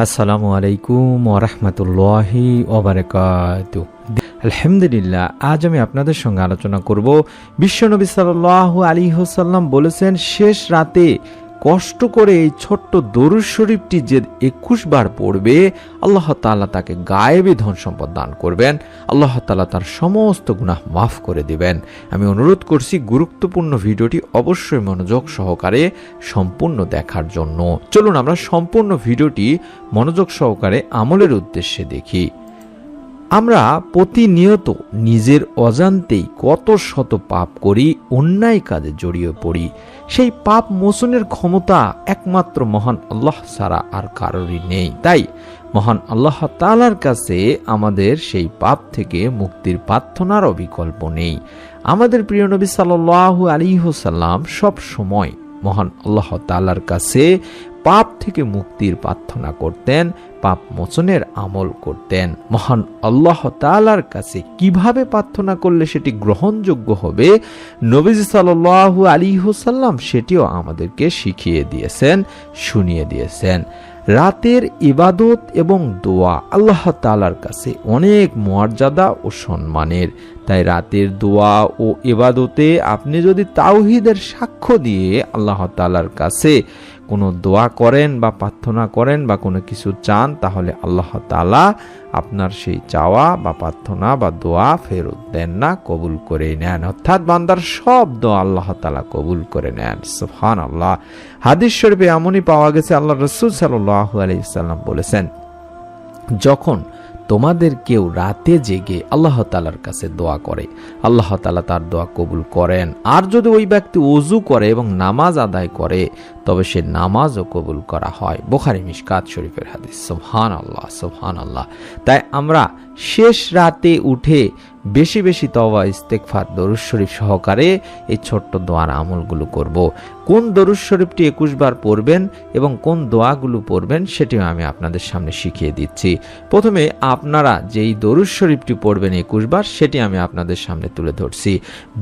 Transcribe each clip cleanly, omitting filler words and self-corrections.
আসসালামু আলাইকুম ওয়া রাহমাতুল্লাহি ওয়া বারাকাতুহু। আলহামদুলিল্লাহ, আজ আমি আপনাদের সঙ্গে আলোচনা করব বিশ্বনবী সাল্লাল্লাহু আলাইহি ওয়াসাল্লাম বলেছেন, শেষ রাতে কষ্ট করে এই ছোট্ট দরুদ শরীফটি যে 21 বার পড়বে, আল্লাহ তাআলা তাকে গায়েবী ধন সম্পদ দান করবেন। আল্লাহ তাআলা তার সমস্ত গুনাহ মাফ করে দিবেন। আমি অনুরোধ করছি গুরুত্বপূর্ণ ভিডিওটি অবশ্যই মনোযোগ সহকারে সম্পূর্ণ দেখার জন্য। চলুন আমরা সম্পূর্ণ ভিডিওটি মনোযোগ সহকারে আমলের উদ্দেশ্যে দেখি। আমরা প্রতিনিয়ত নিজের অজান্তেই কত শত পাপ করি, অন্যায় কাজে জড়িয়ে পড়ি। সেই পাপ মোচনের ক্ষমতা একমাত্র মহান আল্লাহ ছাড়া আর কারোরই নেই। তাই মহান আল্লাহ তাআলার কাছে আমাদের সেই পাপ থেকে মুক্তির প্রার্থনারও বিকল্প নেই। আমাদের প্রিয় নবী সাল্লাল্লাহু আলাইহি ওয়াসাল্লাম সব সময় মহান আল্লাহ তাআলার কাছে পাপ থেকে মুক্তির প্রার্থনা করতেন, পাপ মোচনের আমল করতেন। মহান আল্লাহ তাআলার কাছে কিভাবে প্রার্থনা করলে সেটি গ্রহণযোগ্য হবে, নবীজি সাল্লাল্লাহু আলাইহি ওয়াসাল্লাম সেটিও আমাদেরকে শিখিয়ে দিয়েছেন, শুনিয়ে দিয়েছেন। রাতের ইবাদত এবং দোয়া আল্লাহ তাআলার কাছে অনেক মর্যাদা ও সম্মানের। তাই রাতের দোয়া ও ইবাদতে আপনি যদি তাওহীদের সাক্ষ্য দিয়ে আল্লাহ তাআলার কাছে কোনো দোয়া করেন বা প্রার্থনা করেন বা কোনো কিছু চান, তাহলে আল্লাহ তাআলা আপনার সেই চাওয়া বা প্রার্থনা বা দোয়া ফেরত দেন না, কবুল করে নেন। অর্থাৎ বান্দার সব দোয়া আল্লাহ তাআলা কবুল করে নেন। সুবহানাল্লাহ। হাদিস শরীফে এমনই পাওয়া গেছে, আল্লাহ রাসূল সাল্লাল্লাহু আলাইহি ওয়াসাল্লাম বলেছেন, যখন তোমাদের কেউ রাতে জেগে আল্লাহ তাআলার কাছে দোয়া করে, আল্লাহ তাআলা তার দোয়া কবুল করেন। আর যদি ওই ব্যক্তি ওযু করে এবং নামাজ আদায় করে, তবে সে নামাজও কবুল করা হয়। বুখারী মিশকাত শরীফের হাদিস। সুবহানাল্লাহ, সুবহানাল্লাহ। তাই আমরা শেষ রাতে উঠে বেশি বেশি তওবা ইস্তেগফার দরুদ শরীফ সহকারে এই ছোট্ট দোয়ার আমলগুলো করব। কোন দরুদ শরীফটি 21 বার পড়বেন এবং কোন দোয়াগুলো পড়বেন সেটিও আমি আপনাদের সামনে শিখিয়ে দিচ্ছি। প্রথমে আপনারা যেই দরুদ শরীফটি পড়বেন 21 বার, সেটি আমি আপনাদের সামনে তুলে ধরছি।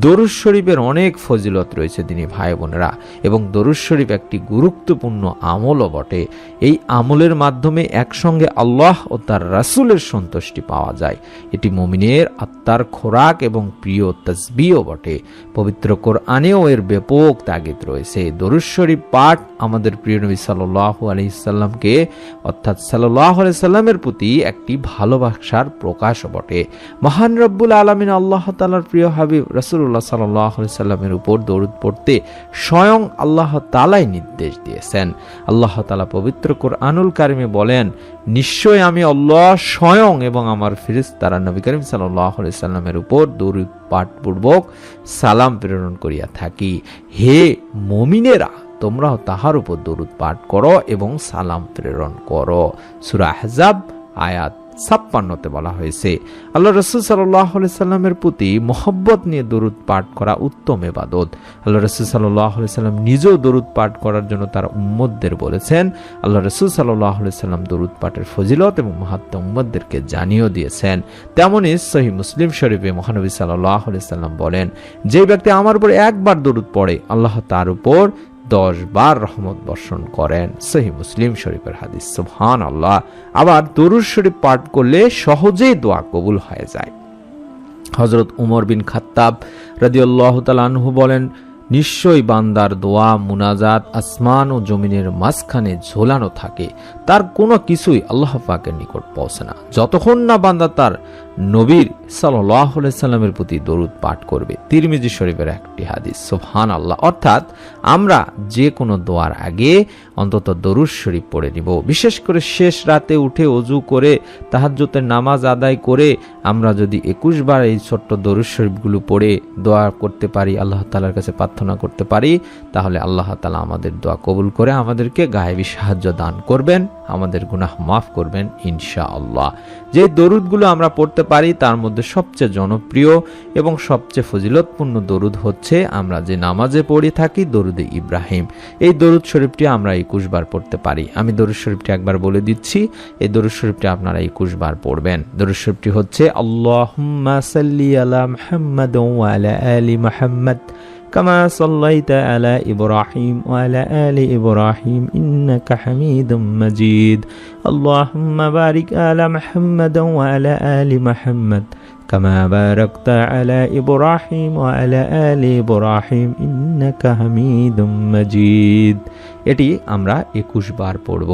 দরুদ শরীফের অনেক ফজিলত রয়েছে দিনী ভাই বোনেরা, এবং দরুদ শরীফ একটি গুরুত্বপূর্ণ আমলও বটে। এই আমলের মাধ্যমে একসঙ্গে আল্লাহ ও তার রাসূলের সন্তুষ্টি পাওয়া যায়। এটি মুমিনের আত্মার খোরাক এবং প্রিয় তাসবিহও বটে। পবিত্র কোরআনেও এর ব্যাপক তাগিদ রয়েছে। দরুদ শরীফ পাঠ আমাদের প্রিয় নবী সাল্লাল্লাহু আলাইহি সাল্লামকে অর্থাৎ সাল্লাল্লাহু আলাইহি সাল্লামের প্রতি একটি ভালোবাসার প্রকাশও বটে। মহান রব্বুল আলামিন আল্লাহ তাআলার প্রিয় হাবিব রাসূলুল্লাহ সাল্লাল্লাহু আলাইহি সাল্লামের উপর দরুদ পড়তে স্বয়ং আল্লাহ তাআলাই নির্দেশ দিয়েছেন। আল্লাহ তাআলা পবিত্র কোরআনুল কারিমে বলেন, নিশ্চয় আমি আল্লাহ স্বয়ং এবং আমার ফেরেশতারা নবী করিম সাল্লাল্লাহু আলাইহি সাল্লামের উপর দরুদ পাঠপূর্বক সালাম প্রেরণ করিয়া থাকি। হে মুমিনেরা, তোমরাও তাহার উপর দরুদ পাঠ করো এবং সালাম প্রেরণ করো। সূরা আহজাব আয়াত 56তে বলা হয়েছে। আল্লাহ রাসূল সাল্লাল্লাহু আলাইহি সাল্লামের প্রতি মহব্বত নিয়ে দরুদ পাঠ করা উত্তম ইবাদত। আল্লাহ রাসূল সাল্লাল্লাহু আলাইহি সাল্লাম নিজেও দরুদ পাঠ করার জন্য তার উম্মতদের বলেছেন। আল্লাহ রাসূল সাল্লাল্লাহু আলাইহি সাল্লাম দরুদ পাঠের ফজিলত এবং মাহাত্ম্য উম্মতদেরকে জানিয়ে দিয়েছেন। তেমনি সহিহ মুসলিম শরীফে মহানবী সাল্লাল্লাহু আলাইহি সাল্লাম বলেন, যে ব্যক্তি আমার উপর একবার দরুদ পড়ে, আল্লাহ তার উপর 10 বার রহমত বর্ষণ করেন। সহিহ মুসলিম শরীফের হাদিস। সুবহানাল্লাহ। আবার দরুদ শরীফ পাঠ করলে সহজেই দোয়া কবুল হয়ে যায়। হযরত উমর বিন খাত্তাব রাদিয়াল্লাহু তাআলা আনহু বলেন, নিশ্চয়ই বান্দার দোয়া মুনাজাত আসমান ও জমিনের মাঝখানে ঝোলানো থাকে, তার কোনো কিছুই আল্লাহ পাকের নিকট পৌঁছে না যতক্ষণ না বান্দা তার নবীর সাল্লাল্লাহু আলাইহি সাল্লামের প্রতি দরুদ পাঠ করবে। তিরমিজি শরীফের একটি হাদিস। সুবহানাল্লাহ। অর্থাৎ আমরা যে কোনো দোয়ার আগে অন্তত দরুদ শরীফ পড়ে নিব। বিশেষ করে শেষ রাতে উঠে ওযু করে তাহাজ্জুদের নামাজ আদায় করে আমরা যদি 21 বার এই ছোট্ট দরুদ শরীফগুলো পড়ে দোয়া করতে পারি, আল্লাহ তাআলার কাছে প্রার্থনা করতে পারি, তাহলে আল্লাহ তাআলা আমাদের দোয়া কবুল করে আমাদেরকে গায়েবী সাহায্য দান করবেন, আমাদের গুনাহ মাফ করবেন ইনশাআল্লাহ। যে দরুদগুলো আমরা পড়তে পারি তার মধ্যে সবচেয়ে জনপ্রিয় এবং সবচেয়ে ফজিলতপূর্ণ দরুদ হচ্ছে আমরা যে নামাজে পড়ে থাকি দরুদে ইব্রাহিম। এই দরুদ শরীফটি আমরা 21 বার পড়তে পারি। আমি দরুদ শরীফটি একবার বলে দিচ্ছি, এই দরুদ শরীফটি আপনারা 21 বার পড়বেন। দরুদ শরীফটি হচ্ছে, আল্লাহুম্মা সাল্লি আলা মুহাম্মাদ ওয়া আলা আলি মুহাম্মাদ কামা সাল্লাইতা আলা ইব্রাহিম ওয়া আলা আলি ইব্রাহিম ইন্নাকা হামিদুম মাজিদ। আল্লাহুম্মা বারিক আলা মুহাম্মাদ ওয়া আলা আলি মুহাম্মাদ কামা বারাকতা আলা ইব্রাহিম ওয়া আলা আলি ইব্রাহিম ইন্নাকা হামিদুম মাজিদ। এটি আমরা 21 বার পড়ব।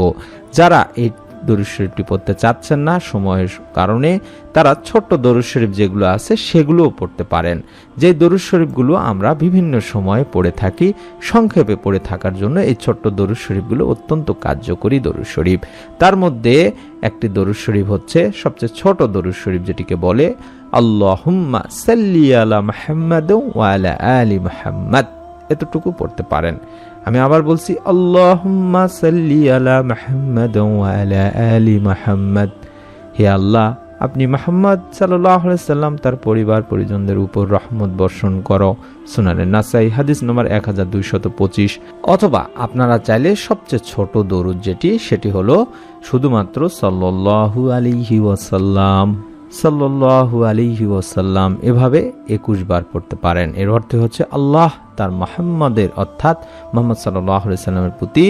যারা এই দরুদ শরীফটি পড়তে চাচ্ছেন না সময়ের কারণে, তারা ছোট্ট দরুদ শরীফ যেগুলো আছে সেগুলোও পড়তে পারেন। যে দরুদ শরীফগুলো আমরা বিভিন্ন সময়ে পড়ে থাকি, সংক্ষেপে পড়ে থাকার জন্য এই ছোট্ট দরুদ শরীফগুলো অত্যন্ত কার্যকরী দরুদ শরীফ। তার মধ্যে একটি দরুদ শরীফ হচ্ছে সবচেয়ে ছোট দরুদ শরীফ, যেটিকে বলে আল্লাহুম্মা সাল্লি আলা মুহাম্মাদ ওয়া আলা আলি মুহাম্মাদ। এতটুকু পড়তে পারেন। আমি আবার বলছি, আল্লাহুম্মা সাল্লি আলা মুহাম্মাদ ওয়া আলা আলি মুহাম্মাদ। হে আল্লাহ, আপনি মুহাম্মদ সাল্লাল্লাহু আলাইহি সাল্লাম তার পরিবার পরিজনদের উপর রহমত বর্ষণ করো। সুনানে নাসাই হাদিস নম্বর 1225। অথবা আপনারা চাইলে সবচেয়ে ছোট দরুদ যেটি, সেটি হলো শুধুমাত্র সাল্লাল্লাহু আলাইহি ওয়াসাল্লাম সাল্লাল্লাহু আলাইহি ওয়াসাল্লাম, এভাবে 21 বার পড়তে পারেন। এর অর্থ হচ্ছে আল্লাহ তার মুহাম্মাদের অর্থাৎ মুহাম্মদ সাল্লাল্লাহু আলাইহি সাল্লামের প্রতি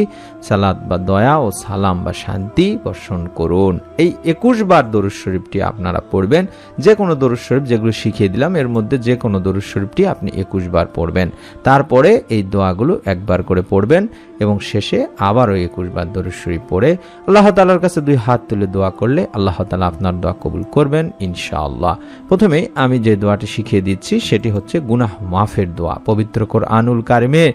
সালাত বা দয়া ও সালাম বা শান্তি বর্ষণ করুন। এই 21 বার দরুদ শরীফটি আপনারা পড়বেন। যে কোনো দরুদ শরীফ যেগুলো শিখিয়ে দিলাম এর মধ্যে যে কোনো দরুদ শরীফটি আপনি 21 বার পড়বেন। তারপরে এই দোয়াগুলো একবার করে পড়বেন এবং শেষে আবারও 21 বার দরুদ শরীফ পড়ে আল্লাহ তাআলার কাছে 2 হাত তুলে দোয়া করলে আল্লাহ তাআলা আপনার দোয়া কবুল করবেন ইনশাআল্লাহ। প্রথমে আমি যে দোয়াটি শিখিয়ে দিচ্ছি সেটি হচ্ছে গুনাহ মাফের দোয়া। পবিত্র কুরআনুল কারিমে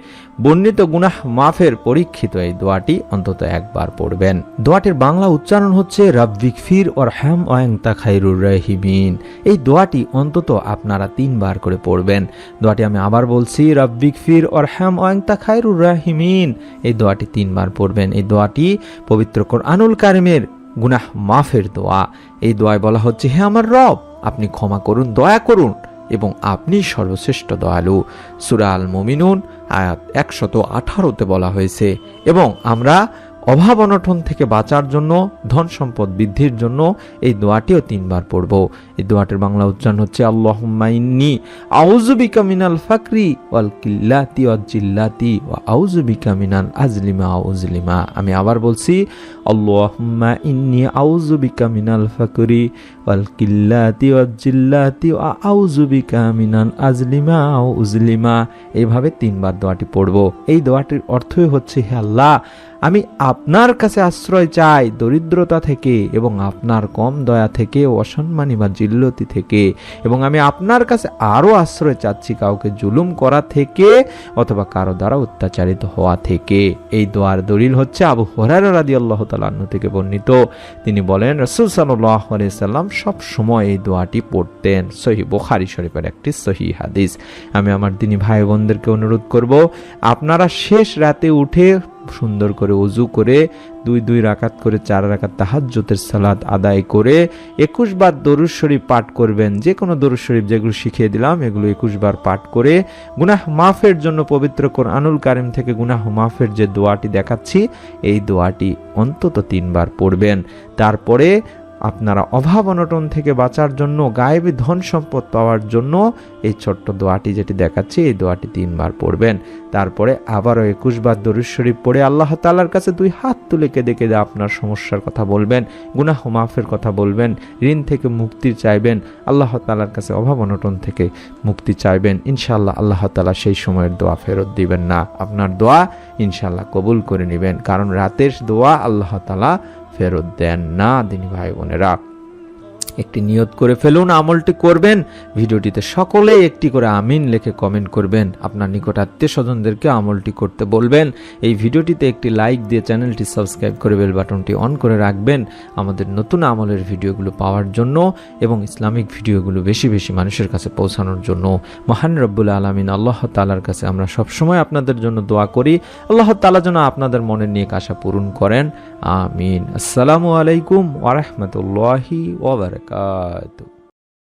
বর্ণিত গুনাহ মাফের পরীক্ষিত এই দোয়াটি অন্তত একবার পড়বেন। দোয়াটির বাংলা উচ্চারণ হচ্ছে রাব্বিগফির ওয়ারহাম ওয়া আনতা খায়রুর রাহিমিন। এই দোয়াটি অন্তত আপনারা 3 বার করে পড়বেন। দোয়াটি আমি আবার বলছি, রাব্বিগফির ওয়ারহাম ওয়া আনতা খায়রুর রাহিমিন। এই দোয়াটি 3 বার পড়বেন। এই দোয়াটি পবিত্র কুরআনুল কারিমের গুনাহ মাফের দোয়া। এই দোয়ায় বলা হচ্ছে, হে আমার রব, আপনি ক্ষমা করুন, দয়া করুন এবং আপনি সর্বশ্রেষ্ঠ দয়ালু। সূরা আল মুমিনুন আয়াত 118তে বলা হয়েছে। এবং আমরা অভাব অনটন থেকে বাঁচার জন্য, ধন সম্পদ বৃদ্ধির জন্য এই দোয়াটিও 3 বার পড়ব। এই দোয়াটির বাংলা উচ্চারণ হচ্ছে আল্লাহুম্মা ইন্নী আউযু বিকা মিনাল ফাকরি ওয়াল কিল্লাতি ওয়াল জিল্লাতি ওয়া আউযু বিকা মিনাল আজলিমা ওয়া উজলিমা। আমি আবার বলছি, আল্লাহুম্মা ইন্নী আউযু বিকা মিনাল ফাকরি ওয়াল কিল্লাতি ওয়াল জিল্লাতি ওয়া আউযু বিকা মিনাল আজলিমা ওয়া উজলিমা। এইভাবে 3 বার দোয়াটি পড়ব। এই দোয়াটির অর্থই হচ্ছে, হে আল্লাহ, আমি আপনার কাছে আশ্রয় চাই দরিদ্রতা থেকে এবং আপনার কম দয়া থেকে, অসম্মানী বা জিল্লতি থেকে, এবং আমি আপনার কাছে আরও আশ্রয় চাচ্ছি কাউকে জুলুম করা থেকে অথবা কারো দ্বারা অত্যাচারিত হওয়া থেকে। এই দোয়ার দলিল হচ্ছে আবু হুরায়রা রাদিয়াল্লাহু তাআলা আনহু থেকে বর্ণিত। তিনি বলেন, রাসূল সাল্লাল্লাহু আলাইহি সাল্লাম সব সময় এই দোয়াটি পড়তেন। সহিহ বুখারী শরীফের একটি সহিহ হাদিস। আমি আমার দিনী ভাই বোনদেরকে অনুরোধ করব, আপনারা শেষ রাতে উঠে সুন্দর করে ওযু করে 2 রাকাত করে 4 রাকাত তাহাজ্জুদের সালাত আদায় করে 21 বার দরুদ শরীফ পাঠ করবেন। যে কোনো দরুদ শরীফ যেগুলো শিখিয়ে দিলাম এগুলো 21 বার পাঠ করে গুনাহ মাফের জন্য পবিত্র কুরআনুল কারীম থেকে গুনাহ মাফের যে দোয়াটি দেখাচ্ছি এই দোয়াটি অন্তত 3 বার পড়বেন। তারপরে আপনারা অভাব অনটন থেকে বাঁচার জন্য, গায়েবী ধন সম্পদ পাওয়ার জন্য এই ছোট্ট দোয়াটি যেটি দেখাচ্ছি এই দোয়াটি 3 বার পড়বেন। তারপরে আবারও 21 বার দরুদ শরীফ পড়ে আল্লাহ তাআলার কাছে 2 হাত তুলে কেঁদে কেঁদে আপনার সমস্যার কথা বলবেন, গুনাহ মাফের কথা বলবেন, ঋণ থেকে মুক্তি চাইবেন, আল্লাহ তাআলার কাছে অভাব অনটন থেকে মুক্তি চাইবেন। ইনশাআল্লাহ আল্লাহ তাআলা সেই সময়ের দোয়া ফেরত দিবেন না, আপনার দোয়া ইনশাআল্লাহ কবুল করে নেবেন। কারণ রাতের দোয়া আল্লাহ তাআলা ফেরত দেন না। দিনী ভাই বোনেরা, একটি নিয়ত করে ফেলুন, আমলটি করবেন। ভিডিওটিতে সকলে একটি করে আমিন লিখে কমেন্ট করবেন। আপনার নিকট আত্মীয় স্বজনদেরকে আমলটি করতে বলবেন। এই ভিডিওটিতে একটি লাইক দিয়ে চ্যানেলটি সাবস্ক্রাইব করে বেল বাটনটি অন করে রাখবেন আমাদের নতুন আমলের ভিডিওগুলো পাওয়ার জন্য এবং ইসলামিক ভিডিওগুলো বেশি বেশি মানুষের কাছে পৌঁছানোর জন্য। মহান রব্বুল আলামিন আল্লাহ তাআলার কাছে আমরা সবসময় আপনাদের জন্য দোয়া করি, আল্লাহ তাআলা যেন আপনাদের মনের নেক আশা পূরণ করেন। আমিন। আসসালামু আলাইকুম ওয়া রাহমাতুল্লাহি ওয়া বারাকাতুহু।